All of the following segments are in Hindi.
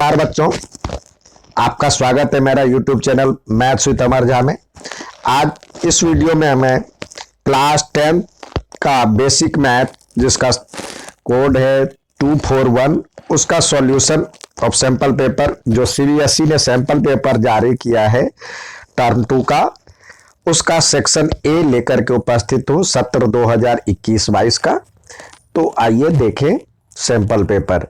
नमस्कार बच्चों, आपका स्वागत है मेरा YouTube चैनल मैथ्स विद अमर झा में। आज इस वीडियो में मैं क्लास 10 का बेसिक मैथ जिसका कोड है 241 उसका सॉल्यूशन ऑफ सैंपल पेपर जो CBSE ने सैंपल पेपर जारी किया है टर्म 2 का, उसका सेक्शन ए लेकर के उपस्थित हूँ सत्र 2021-22 का। तो आइए देखें सैंपल पेपर।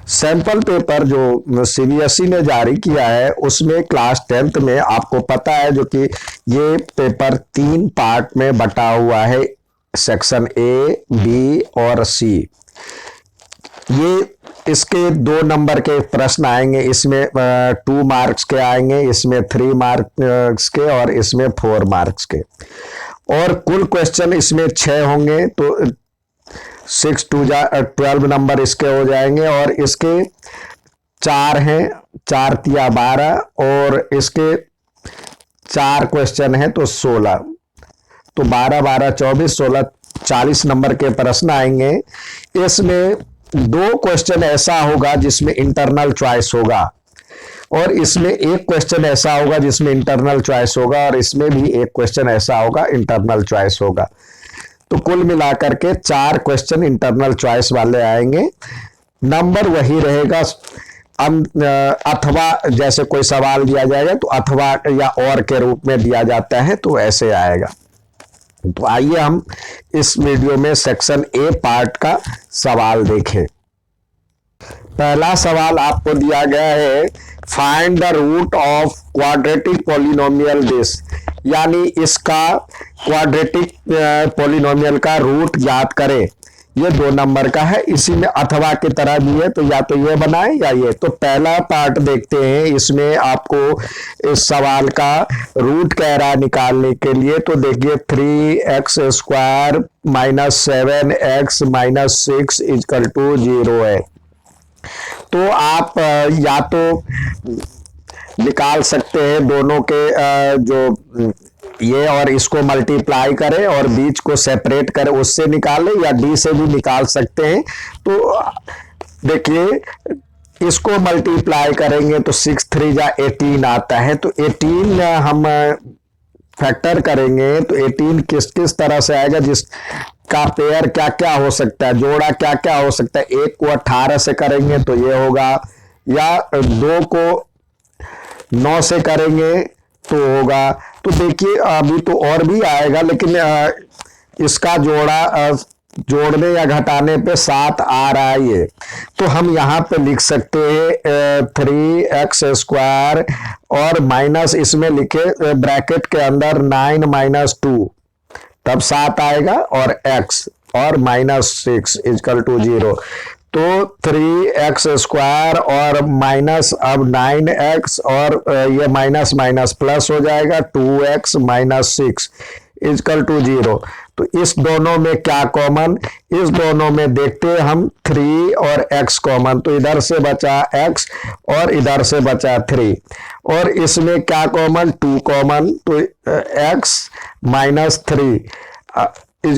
सैंपल पेपर जो CBSE ने जारी किया है उसमें क्लास 10th में आपको पता है जो कि ये पेपर 3 पार्ट में बटा हुआ है, सेक्शन ए, बी और सी। ये इसके 2 नंबर के प्रश्न आएंगे, इसमें 2 मार्क्स के आएंगे, इसमें 3 मार्क्स के और इसमें 4 मार्क्स के। और कुल क्वेश्चन इसमें 6 होंगे, तो 6 2 12 नंबर इसके हो जाएंगे। और इसके 4 हैं, 4 तिया 12 और इसके 4 क्वेश्चन हैं तो 16, तो 12 12 24 16 40 नंबर के प्रश्न आएंगे। इसमें 2 क्वेश्चन ऐसा होगा जिसमें इंटरनल चॉइस होगा और इसमें 1 क्वेश्चन ऐसा होगा जिसमें इंटरनल चॉइस होगा और इसमें भी 1 क्वेश्चन ऐसा होगा इंटरनल चॉइस होगा। तो कुल मिलाकर के 4 क्वेश्चन इंटरनल चॉइस वाले आएंगे। नंबर वही रहेगा, अथवा जैसे कोई सवाल दिया जाएगा तो अथवा या और के रूप में दिया जाता है तो ऐसे आएगा। तो आइए हम इस वीडियो में सेक्शन ए पार्ट का सवाल देखें। पहला सवाल आपको दिया गया है, find the root of quadratic polynomial this, यानी इसका क्वाड्रेटिक पॉलिनोमियल का रूट ज्ञात करें। ये 2 नंबर का है, इसी में अथवा की तरह भी है, तो या तो ये बनाए या ये। तो पहला पार्ट देखते हैं, इसमें आपको इस सवाल का रूट कह रहा है निकालने के लिए। तो देखिए 3x² - 7x - 6 = 0 है। तो आप या तो निकाल सकते हैं दोनों के जो ये और इसको मल्टीप्लाई करें और बीच को सेपरेट करें उससे निकालें, या डी से भी निकाल सकते हैं। तो देखिए इसको मल्टीप्लाई करेंगे तो 6 3 जा 18 आता है। तो 18 हम फैक्टर करेंगे तो 18 किस किस तरह से आएगा, जिसका पेयर क्या क्या हो सकता है, जोड़ा क्या क्या हो सकता है। 1 को 18 से करेंगे तो ये होगा, या 2 को 9 से करेंगे तो होगा। तो देखिए अभी तो और भी आएगा, लेकिन इसका जोड़ा जोड़ने या घटाने पे 7 आ रहा है ये। तो हम यहाँ पे लिख सकते हैं 3x² और माइनस इसमें लिखे ब्रैकेट के अंदर 9 - 2, तब 7 आएगा, और x और -6 = 0। तो 3x² और माइनस अब 9x और ये माइनस माइनस प्लस हो जाएगा 2x - 6 = 0। तो इस दोनों में क्या कॉमन, इस दोनों में देखते हैं हम 3 और x कॉमन, तो इधर से बचा x और इधर से बचा 3, और इसमें क्या कॉमन, 2 कॉमन, तो x - 3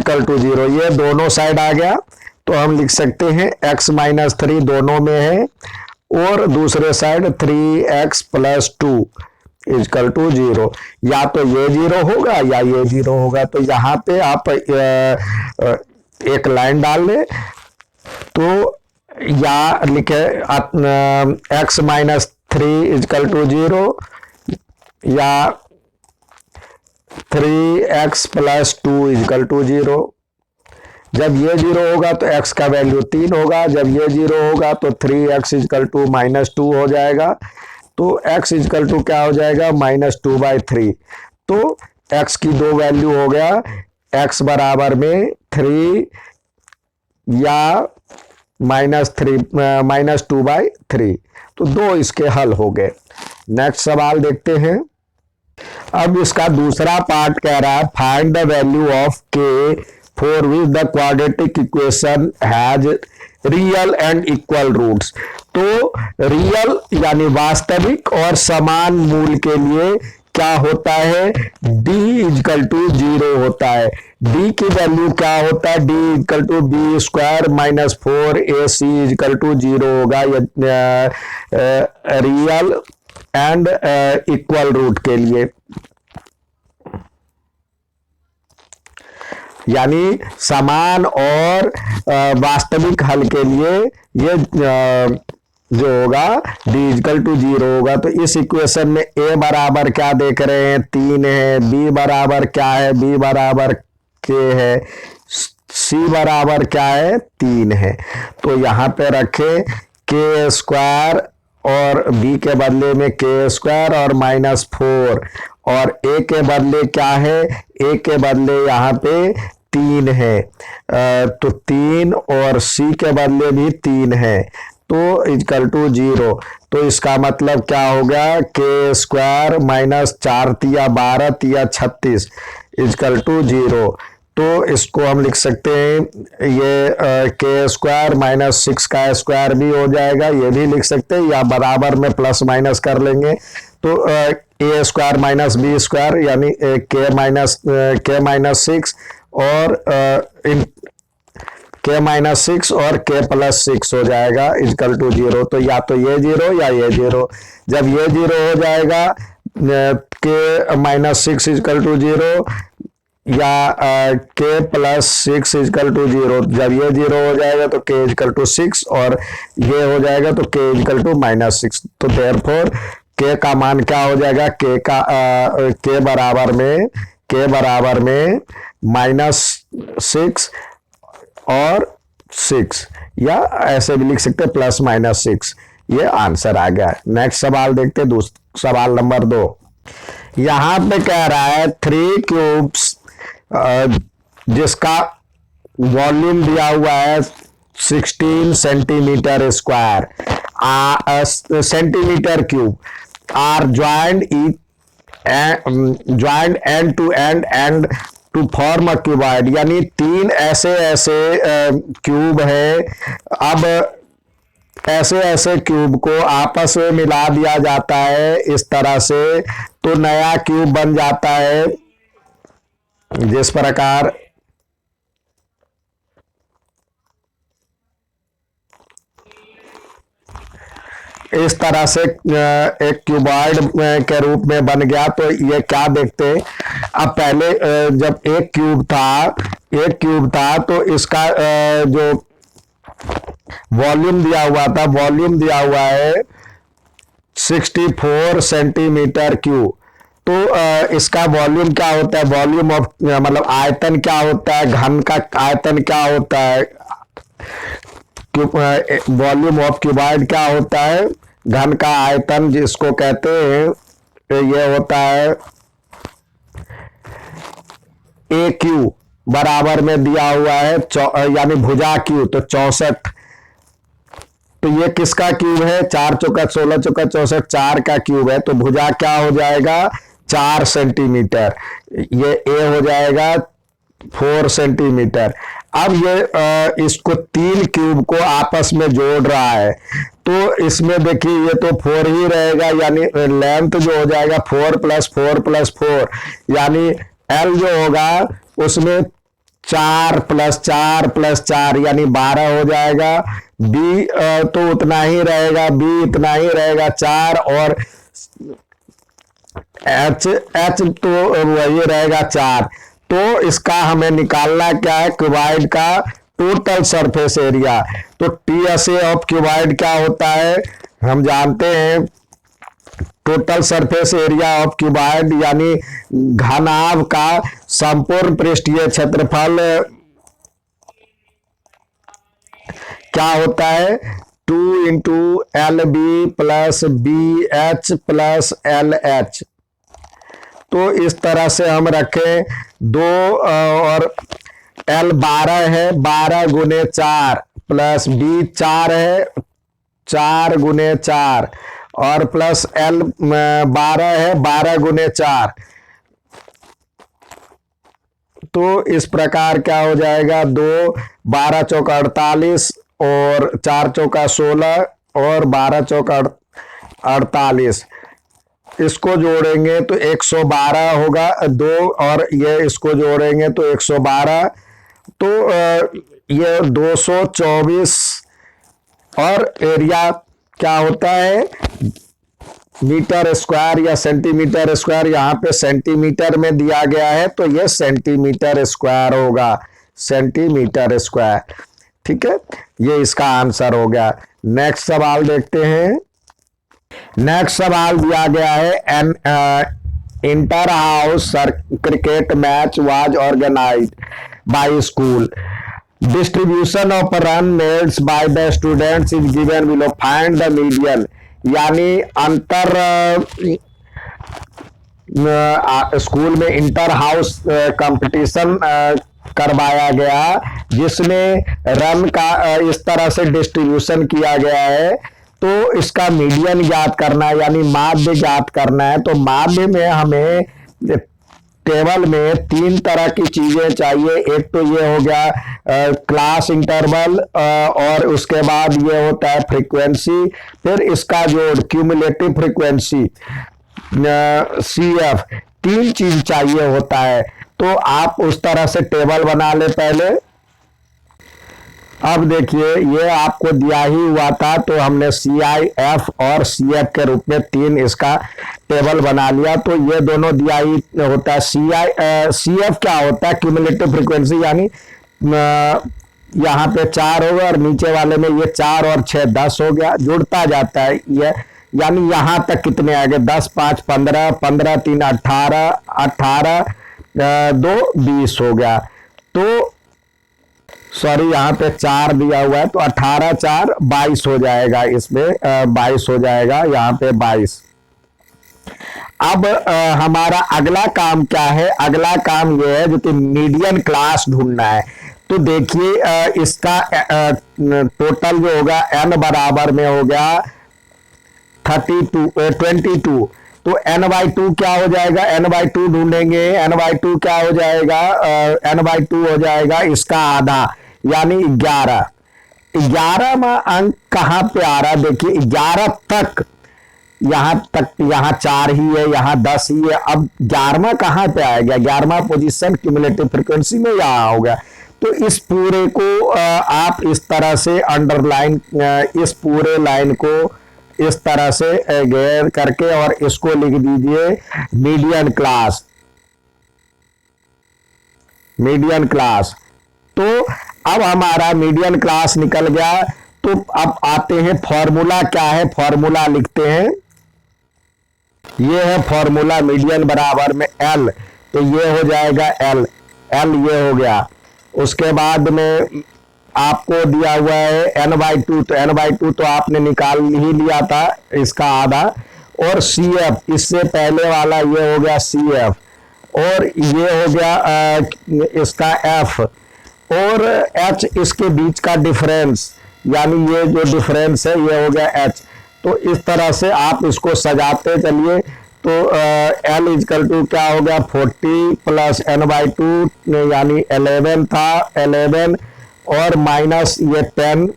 = 0। ये दोनों साइड आ गया, तो हम लिख सकते हैं x - 3 दोनों में है, और दूसरे साइड 3x + 2 = 0। या तो ये 0 होगा या ये 0 होगा। तो यहाँ पे आप एक लाइन डाल लें, तो या लिखे x - 3 = 0 या 3x + 2 = 0। जब ये 0 होगा तो x का वैल्यू 3 होगा, जब ये 0 होगा तो 3x = -2 हो जाएगा। तो x = क्या हो जाएगा, -2/3। तो x की 2 वैल्यू हो गया, x बराबर में 3 या -2/3। तो 2 इसके हल हो गए। नेक्स्ट सवाल देखते हैं। अब इसका दूसरा पार्ट कह रहा है, find the value of k for which the quadratic equation has real and equal roots। तो रियल यानी वास्तविक और समान मूल के लिए क्या होता है, d इजकल टू 0 होता है। d की वैल्यू क्या होता है, d is equal to b square minus 4ac is equal to 0 होगा रियल एंड इक्वल रूट के लिए, यानी समान और वास्तविक हल के लिए ये जो होगा d इजकल टू 0 होगा। तो इस इक्वेशन में a बराबर क्या देख रहे हैं, 3 है, b बराबर क्या है, b बराबर k है, c बराबर क्या है, 3 है। तो यहां पे रखें k स्क्वायर और b के बदले में k स्क्वायर और माइनस 4, और a के बदले क्या है, a के बदले यहाँ पे 3 है, तो 3 और c के बदले भी 3 है, तो इजकल टू 0। तो इसका मतलब क्या होगा, के स्क्वायर माइनस 4 तिया 12 तिया 36 इजकल टू 0। तो इसको हम लिख सकते हैं, ये के स्क्वायर माइनस 6 का स्क्वायर भी हो जाएगा, ये भी लिख सकते हैं, या बराबर में प्लस माइनस कर लेंगे। तो ए स्क्वायर माइनस बी स्क्वायर यानी के माइनस 6 और के माइनस 6 और के प्लस 6 हो जाएगा इजकल टू 0। तो या तो ये 0 या ये 0। जब ये 0 हो जाएगा, के माइनस 6 इजकल टू 0 या के प्लस 6 इजकल टू 0। जब ये 0 हो जाएगा तो के इजकल टू 6 और ये हो जाएगा तो के इजकल टू माइनस 6। तो देयरफॉर के का मान क्या हो जाएगा, के बराबर में माइनस 6 और 6, या ऐसे भी लिख सकते हैं प्लस माइनस 6। ये आंसर आ गया। नेक्स्ट सवाल देखते हैं, सवाल नंबर 2। यहां पे कह रहा है 3 क्यूब्स जिसका वॉल्यूम दिया हुआ है 16 centimetre square, centimetre cube, are joined end to end to form a cuboid, यानी 3 ऐसे क्यूब है। अब ऐसे क्यूब को आपस में मिला दिया जाता है इस तरह से, तो नया क्यूब बन जाता है। जिस प्रकार इस तरह से एक क्यूबॉइड के रूप में बन गया। तो ये क्या देखते हैं, अब पहले जब एक क्यूब था तो इसका जो वॉल्यूम दिया हुआ है 64 सेंटीमीटर क्यूब। तो इसका वॉल्यूम क्या होता है, वॉल्यूम ऑफ मतलब आयतन क्या होता है, घन का आयतन क्या होता है, वॉल्यूम ऑफ क्यूबॉइड क्या होता है, घन का आयतन जिसको कहते हैं, ये होता है ए क्यू बराबर में दिया हुआ है यानी भुजा क्यू, तो 64। तो ये किसका क्यूब है, 4 चौका 16 चौका 64, 4 का क्यूब है। तो भुजा क्या हो जाएगा, 4 सेंटीमीटर, ये ए हो जाएगा 4 सेंटीमीटर। अब ये इसको 3 क्यूब को आपस में जोड़ रहा है, तो इसमें देखिए ये तो 4 ही रहेगा, यानी लेंथ जो हो जाएगा 4 प्लस 4 प्लस 4, यानी एल जो होगा उसमें 4 प्लस 4 प्लस 4 यानी 12 हो जाएगा। बी तो उतना ही रहेगा, बी इतना ही रहेगा 4, और एच तो वही रहेगा 4। तो इसका हमें निकालना क्या है, क्यूबॉइड का टोटल सरफेस एरिया। तो T S A of cuboid क्या होता है, हम जानते हैं total surface area of cuboid यानी घनाभ का संपूर्ण पृष्ठीय क्षेत्रफल क्या होता है, 2 into l b plus b h plus l h. तो इस तरह से हम रखें 2 और एल 12 है, 12 गुने 4 प्लस बी 4 है, 4 गुने 4 और प्लस एल 12 है, 12 गुने 4। तो इस प्रकार क्या हो जाएगा, 2 12 चौका 48 और 4 चौका 16 और 12 चौका 48। इसको जोड़ेंगे तो 112 होगा, दो और ये इसको जोड़ेंगे तो 112, तो ये 224, और एरिया क्या होता है मीटर स्क्वायर या सेंटीमीटर स्क्वायर, यहाँ पे सेंटीमीटर में दिया गया है तो ये सेंटीमीटर स्क्वायर होगा, सेंटीमीटर स्क्वायर। ठीक है, ये इसका आंसर हो गया। नेक्स्ट सवाल देखते हैं। नेक्स्ट सवाल दिया गया है an inter house cricket match was organised by school, distribution of run made by the students is given below, find the median. यानी अंतर स्कूल में इंटर हाउस कंपटीशन करवाया गया, जिसमें रन का इस तरह से डिस्ट्रीब्यूशन किया गया है, तो इसका मीडियन ज्ञात करना है, यानी माध्य ज्ञात करना है। तो माध्य में हमें टेबल में तीन तरह की चीजें चाहिए। एक तो ये हो गया क्लास इंटरवल, और उसके बाद ये होता है फ्रीक्वेंसी, फिर इसका जो क्यूमुलेटिव फ्रीक्वेंसी CF, तीन चीज चाहिए होता है। तो आप उस तरह से टेबल बना ले पहले। अब देखिए ये आपको दिया ही हुआ था, तो हमने CIF और CF के रूप में तीन इसका टेबल बना लिया। तो ये दोनों दिया ही होता है। CF क्या होता है क्यूमुलेटिव फ्रीक्वेंसी, यानी यहाँ पे 4 होगा और नीचे वाले में ये 4 और 6 10 हो गया, जुड़ता जाता है ये, यानी यहां तक कितने आ गए 10 5 15, 15 3 18, 18 2 20 हो गया। तो सॉरी यहाँ पे 4 दिया हुआ है, तो 18 4 22 हो जाएगा, इसमें 22 हो जाएगा, यहाँ पे 22। अब हमारा अगला काम क्या है? अगला काम ये है जो कि मीडियन क्लास ढूंढना है। तो देखिए इसका टोटल जो होगा n बराबर में हो गया 22, तो n/2 क्या हो जाएगा? n/2 ढूंढेंगे, n/2 क्या हो जाएगा? n/2 हो जाएगा इसका आधा, यानी 11। 11वां अंक कहां पे आ रहा? देखिए 11 तक, यहाँ 4 ही है, यहाँ 10 ही है। अब 11वां कहां पे आएगा? 11वां पोजीशन क्यूमुलेटिव फ्रीक्वेंसी में यहाँ होगा। तो इस पूरे को आप इस तरह से अंडरलाइन, इस पूरे लाइन को इस तरह से गैर करके और इसको लिख दीजिए मीडियन क्लास, मीडियन क्लास। तो अब हमारा मीडियन क्लास निकल गया। तो अब आते हैं फॉर्मूला क्या है, फॉर्मूला लिखते हैं। ये है फॉर्मूला, मीडियन बराबर में L, तो ये हो जाएगा L ये हो गया। उसके बाद में आपको दिया हुआ है n/2, तो n/2 तो आपने निकाल ही लिया था इसका आधा, और CF, इससे पहले वाला ये हो गया CF, और ये हो गया इसका F, और H इसके बीच का डिफरेंस, यानी ये जो डिफरेंस है ये हो गया H। तो इस तरह से आप इसको सजाते चलिए। तो L इजकल टू क्या हो गया 40 प्लस n/2, यानी 11 था, 11 और माइनस ये 10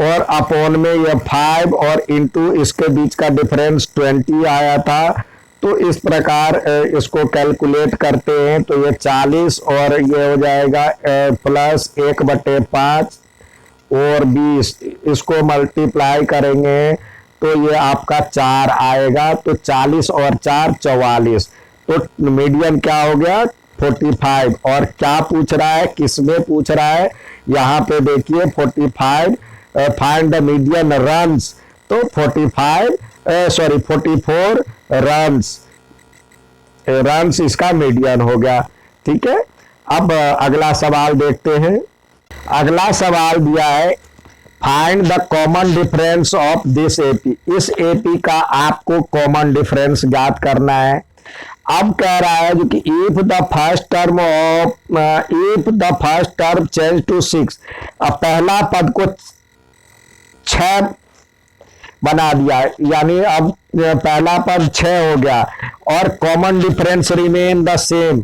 और अपॉन में ये 5 और इंटू इसके बीच का डिफरेंस 20 आया था। तो इस प्रकार इसको कैलकुलेट करते हैं तो ये 40 और ये हो जाएगा प्लस 1/5 और 20, इसको मल्टीप्लाई करेंगे तो ये आपका 4 आएगा। तो 40 और 4 44, तो मीडियन क्या हो गया 45। और क्या पूछ रहा है, किसमें पूछ रहा है? यहाँ पे देखिए 45, फाइंड द मीडियन रन्स, तो 44 रन्स इसका मीडियन हो गया। ठीक है, अब अगला सवाल देखते हैं। अगला सवाल दिया है find the common difference of this AP. इस एपी का आपको कॉमन डिफरेंस ज्ञात करना है। अब कह रहा है जो कि if the first term change to 6, अब पहला पद को 6 बना दिया, यानी अब पहला पद 6 हो गया, और common difference remain the same,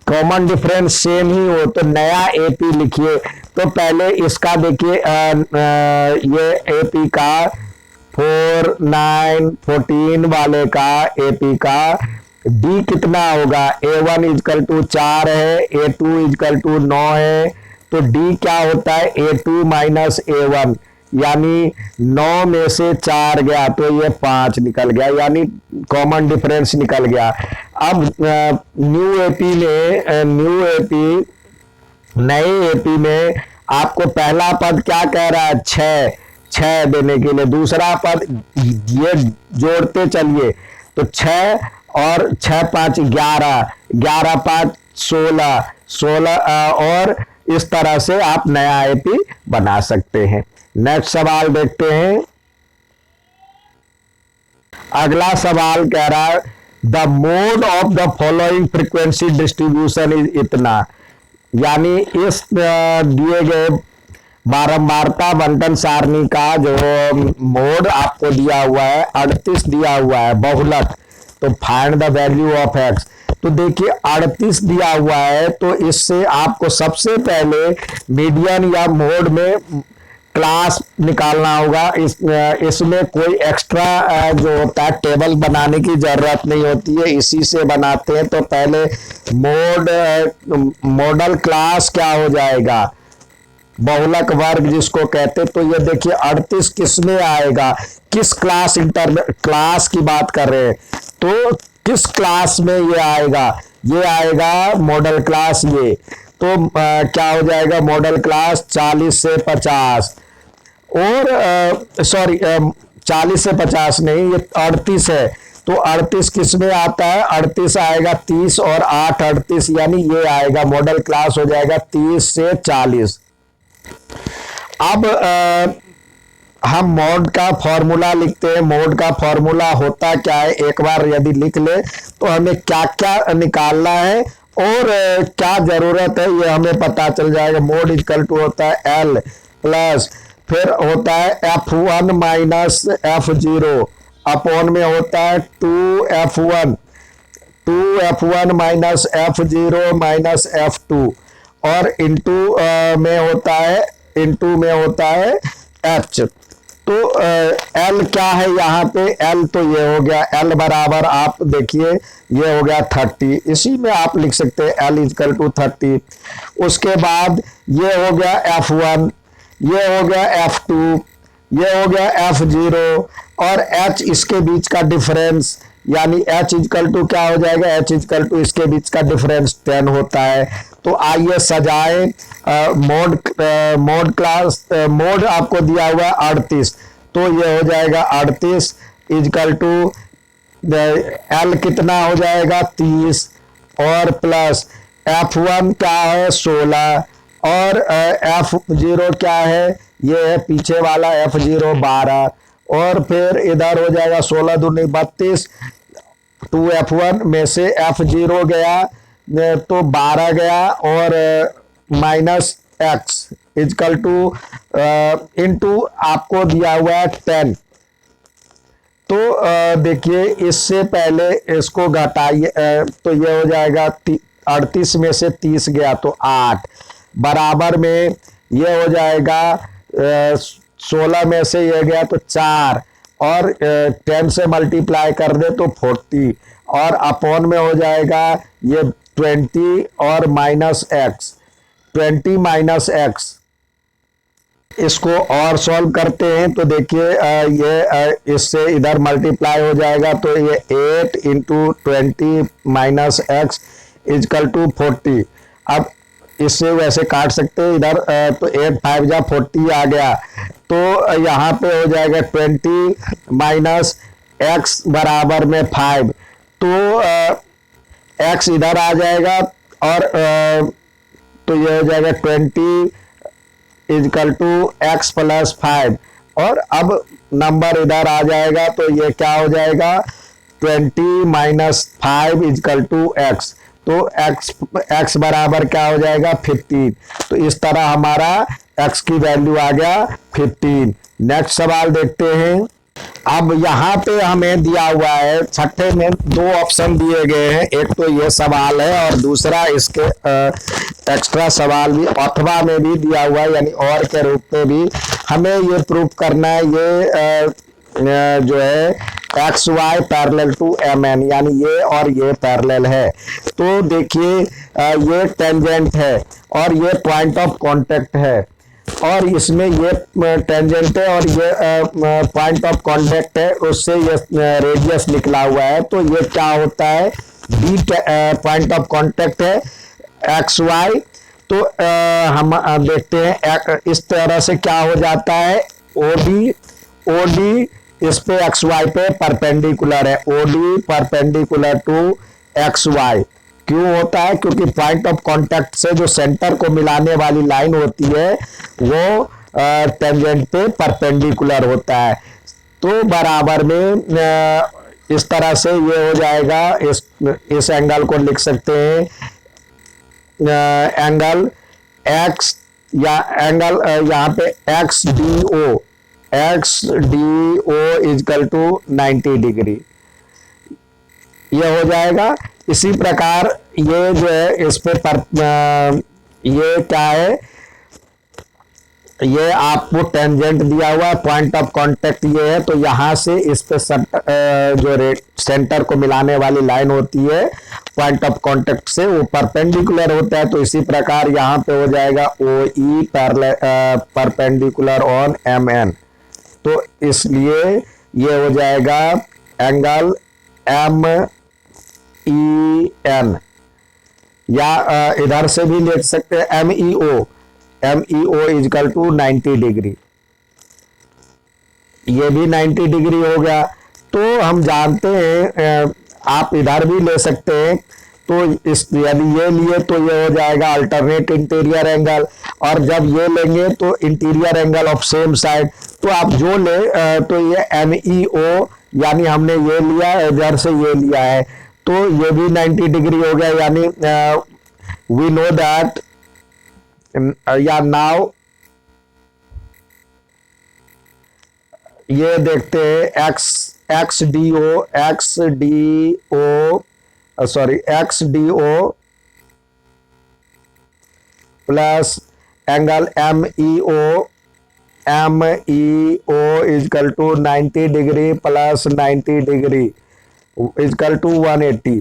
common difference same ही हो, तो नया एपी लिखिए। तो पहले इसका देखिए ये एपी का 4 9 14 वाले का एपी का डी कितना होगा, A1 इजकल टू 4 है, A2 इजकल टू 9 है, तो डी क्या होता है A2 माइनस A1, यानी 9 में से 4 गया तो ये 5 निकल गया, यानी कॉमन डिफरेंस निकल गया। अब नए एपी में आपको पहला पद क्या कह रहा है, 6 देने के लिए, दूसरा पद ये जोड़ते चलिए तो 6 और 6 5 11, 11 5 16, 16 और इस तरह से आप नया एपी बना सकते हैं। नेक्स्ट सवाल देखते हैं। अगला सवाल कह रहा है the mode of the following frequency distribution is इतना, यानी इस दिए गए बारंबारता बंटन सारणी का जो मोड आपको दिया हुआ है 38 दिया हुआ है बहुलक, तो find the value of x. तो देखिए 38 दिया हुआ है, तो इससे आपको सबसे पहले मीडियन या मोड में क्लास निकालना होगा। इसमें कोई एक्स्ट्रा जो होता है टेबल बनाने की जरूरत नहीं होती है, इसी से बनाते हैं। तो पहले मॉडल क्लास क्या हो जाएगा, बहुलक वर्ग जिसको कहते, तो ये देखिए 38 किस में आएगा, किस क्लास क्लास की बात कर रहे हैं, तो किस क्लास में ये आएगा, ये आएगा मॉडल क्लास। ये तो क्या हो जाएगा मॉडल क्लास 40 से 50 और सॉरी 40 से 50 नहीं, ये 38 है, तो 38 किस में आता है, 38 आएगा 30 और 8 38, यानी ये आएगा मॉडल क्लास हो जाएगा 30 से 40। अब हम मोड का फॉर्मूला लिखते हैं। मोड का फॉर्मूला होता क्या है, एक बार यदि लिख ले तो हमें क्या क्या निकालना है और क्या जरूरत है ये हमें पता चल जाएगा। मोड इक्वल टू होता है L प्लस फिर होता है F1 माइनस F0 अपॉन में होता है 2F1 minus F0 minus F2 और इंटू में होता है H। तो L क्या है यहाँ पे, L तो ये हो गया L बराबर आप देखिए ये हो गया 30, इसी में आप लिख सकते हैं L इजकल टू 30। उसके बाद ये हो गया F1, ये हो गया F2, ये हो गया F0 और H इसके बीच का डिफरेंस, यानी H इजकल टू क्या हो जाएगा, H इजकल टू इसके बीच का डिफरेंस 10 होता है। तो आइए सजाएं मोड आपको दिया हुआ है 38, तो ये हो जाएगा 38 इजकल टू L कितना हो जाएगा 30 और प्लस F1 क्या है 16 और F0 क्या है, ये है पीछे वाला F0 12 और फिर इधर हो जाएगा 16 दूनी 32, 2F1 में से F0 गया तो 12 गया और minus x is equal to into आपको दिया हुआ है 10। तो देखिए इससे पहले इसको घटाइए तो ये हो जाएगा 38 में से 30 गया तो 8 बराबर में ये हो जाएगा 16 में से ये गया तो 4 और 10 से मल्टीप्लाई कर दे तो 40 और अपॉन में हो जाएगा ये 20 और माइनस एक्स 20 माइनस एक्स। इसको और सॉल्व करते हैं तो देखिए ये इससे इधर मल्टीप्लाई हो जाएगा तो ये 8 into 20 minus x is equal to 40। अब इससे वैसे काट सकते हैं इधर तो 8 5 जा 40 आ गया तो यहाँ पे हो जाएगा 20 माइनस एक्स बराबर में 5 तो एक्स इधर आ जाएगा और तो ये हो जाएगा 20 इजकल टू एक्स प्लस 5 और अब नंबर इधर आ जाएगा तो ये क्या हो जाएगा 20 माइनस 5 इजकल टू एक्स तो x बराबर क्या हो जाएगा 15। तो इस तरह हमारा x की वैल्यू आ गया 15। नेक्स्ट सवाल देखते हैं। अब यहाँ पे हमें दिया हुआ है छठे में 2 ऑप्शन दिए गए हैं, एक तो ये सवाल है और दूसरा इसके एक्स्ट्रा सवाल भी अथवा में भी दिया हुआ है यानी और के रूप में भी हमें ये प्रूफ करना है। ये जो है X Y parallel to M N, यानी ये और ये पैरेलल है। तो देखिए ये टेंजेंट है और ये पॉइंट ऑफ कांटेक्ट है, और इसमें ये टेंजेंट है और ये पॉइंट ऑफ कांटेक्ट है, उससे ये रेडियस निकला हुआ है। तो ये क्या होता है, बी पॉइंट ऑफ कांटेक्ट है एक्स वाई। तो हम देखते हैं इस तरह से क्या हो जाता है, ओडी इस पे एक्स वाई पे परपेंडिकुलर है, OD perpendicular to X Y. क्यों होता है, क्योंकि पॉइंट ऑफ कांटेक्ट से जो सेंटर को मिलाने वाली लाइन होती है वो टेंजेंट पे परपेंडिकुलर होता है। तो बराबर में इस तरह से ये हो जाएगा, इस एंगल को लिख सकते हैं एंगल एक्स, या एंगल यहाँ पे X D O is equal to 90 degree ये हो जाएगा। इसी प्रकार ये जो है इस पे ये क्या है, ये आपको टेंजेंट दिया हुआ है, पॉइंट ऑफ कांटेक्ट ये है, तो यहां से इस पे जो सेंटर को मिलाने वाली लाइन होती है पॉइंट ऑफ कांटेक्ट से वो परपेंडिकुलर होता है। तो इसी प्रकार यहां पे हो जाएगा O E perpendicular on M N. तो इसलिए ये हो जाएगा एंगल एम ई एन, या इधर से भी लिख सकते हैं M E O is equal to 90 degree, ये भी 90 डिग्री हो गया। तो हम जानते हैं आप इधर भी ले सकते हैं। तो इस यदि ये लिए तो ये हो जाएगा अल्टरनेट इंटीरियर एंगल, और जब ये लेंगे तो interior angle of same side. तो आप जो ले तो ये एम ई ओ, यानी हमने ये लिया इधर से ये लिया है, तो ये भी 90 डिग्री हो गया। यानी वी नो दैट, या नाउ ये देखते हैं X D O plus angle M E O is equal to 90 degree plus 90 degree is equal to 180।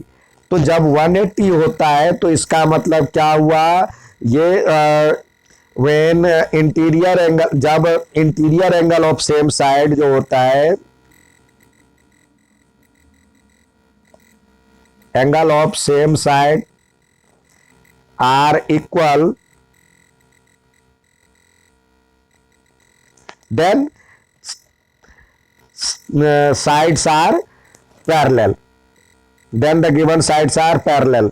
तो जब 180 होता है तो इसका मतलब क्या हुआ, ये व्हेन इंटीरियर एंगल, जब interior angle of same side जो होता है, angle of same side are equal, then sides are parallel, then the given sides are parallel.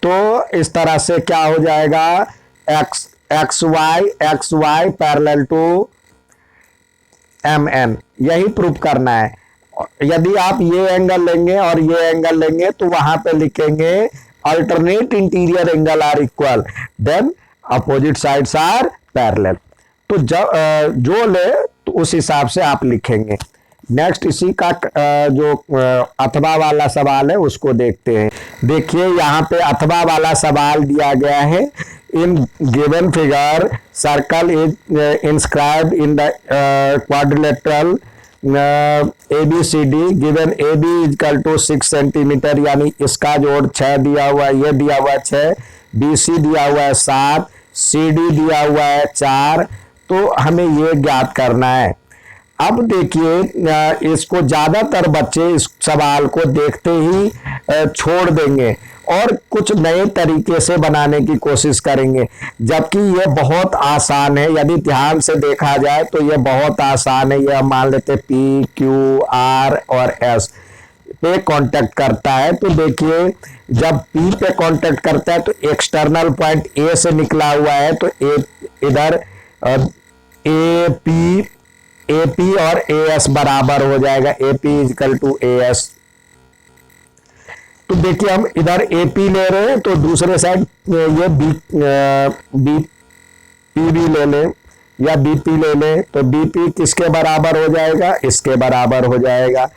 तो इस तरह से क्या हो जाएगा, X Y parallel to M N, यही प्रूफ करना है। यदि आप ये एंगल लेंगे और ये एंगल लेंगे तो वहां पे लिखेंगे alternate interior angle are equal, then opposite sides are parallel. तो जो ले तो उस हिसाब से आप लिखेंगे। नेक्स्ट इसी का जो अथवा वाला सवाल है उसको देखते हैं। देखिए यहाँ पे अथवा वाला सवाल दिया गया है, in given figure circle is inscribed in the quadrilateral ABCD, given AB is equal to 6 centimetre, यानी इसका जोड़ 6 दिया हुआ है, ये दिया हुआ है 6, BC दिया हुआ है 7, CD दिया हुआ है 4। तो हमें ये ज्ञात करना है। अब देखिए इसको ज्यादातर बच्चे इस सवाल को देखते ही छोड़ देंगे और कुछ नए तरीके से बनाने की कोशिश करेंगे, जबकि ये बहुत आसान है। यदि ध्यान से देखा जाए तो ये बहुत आसान है। ये हम मान लेते हैं P, Q, R और S पे कांटेक्ट करता है। तो देखिए जब P पे कांटेक्ट करता है तो एक्सटर्नल पॉइंट A से निकला हुआ है, तो इधर AP और AS बराबर हो जाएगा, AP इजकल टू AS। तो देखिए हम इधर AP ले रहे हैं तो दूसरे साइड ये PB ले लें या BP ले लें, तो BP किसके बराबर हो जाएगा, इसके बराबर हो जाएगा,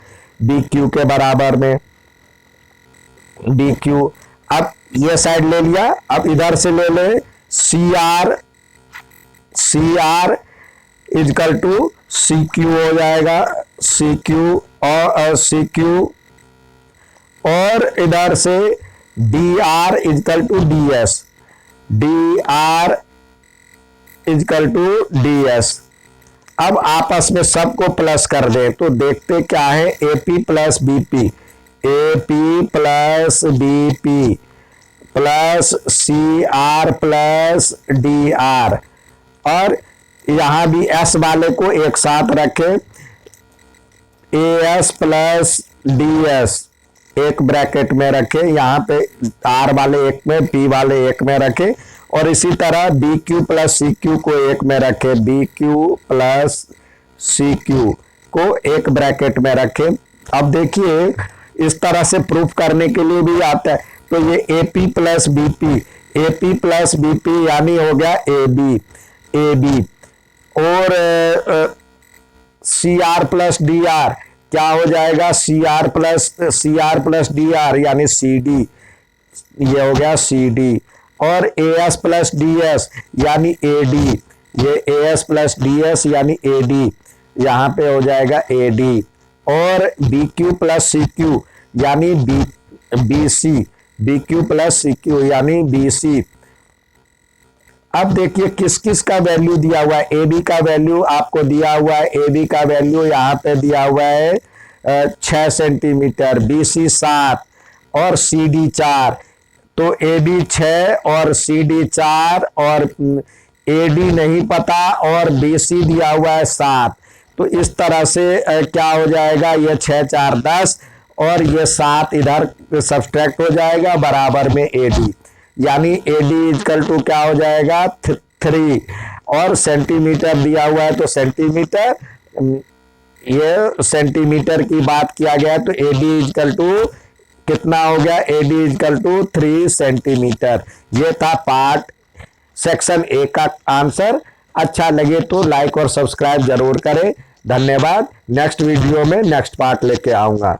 BQ के बराबर में BQ। अब ये साइड ले लिया। अब इधर से ले ले C R is equal to C Q हो जाएगा, सी क्यू और सी क्यू, और इधर से D R is equal to D S, D R is equal to D S. अब आपस में सबको प्लस कर दें तो देखते क्या है, AP plus BP, AP plus BP plus C R plus D R, और यहां भी एस वाले को एक साथ रखें, A S plus D S एक ब्रैकेट में रखें, यहां पे आर वाले एक में, पी वाले एक में रखें, और इसी तरह B Q plus C Q को एक में रखें, B Q plus C Q को एक ब्रैकेट में रखें। अब देखिए इस तरह से प्रूफ करने के लिए भी आता है, तो ये AP plus BP, AP plus BP यानी हो गया ए बी, ए बी, और C R plus D R क्या हो जाएगा, C R plus D R यानी सी डी, ये हो गया सी डी, और A S plus D S यानी ए डी, ये A S plus D S यानी ए डी, यहां पे हो जाएगा ए डी, और B Q plus C Q यानी B C, B Q plus C Q यानी बी सी। अब देखिए किस किस का वैल्यू दिया हुआ है, ए बी का वैल्यू आपको दिया हुआ है, ए बी का वैल्यू यहाँ पे दिया हुआ है 6 सेंटीमीटर, बी सी 7 और सी डी 4, तो ए बी 6 और सी डी 4 और ए डी नहीं पता और बी सी दिया हुआ है 7, तो इस तरह से क्या हो जाएगा, ये 6 4 10 और ये 7 इधर सब्सट्रैक्ट हो जाएगा बराबर में ए डी, यानी ए डी इजकल टू क्या हो जाएगा 3, और सेंटीमीटर दिया हुआ है तो सेंटीमीटर, ये सेंटीमीटर की बात किया गया तो ए डी इजकल टू कितना हो गया, A D is equal to 3 centimetre. ये था पार्ट सेक्शन ए का आंसर। अच्छा लगे तो लाइक और सब्सक्राइब जरूर करें। धन्यवाद। नेक्स्ट वीडियो में नेक्स्ट पार्ट लेके आऊंगा।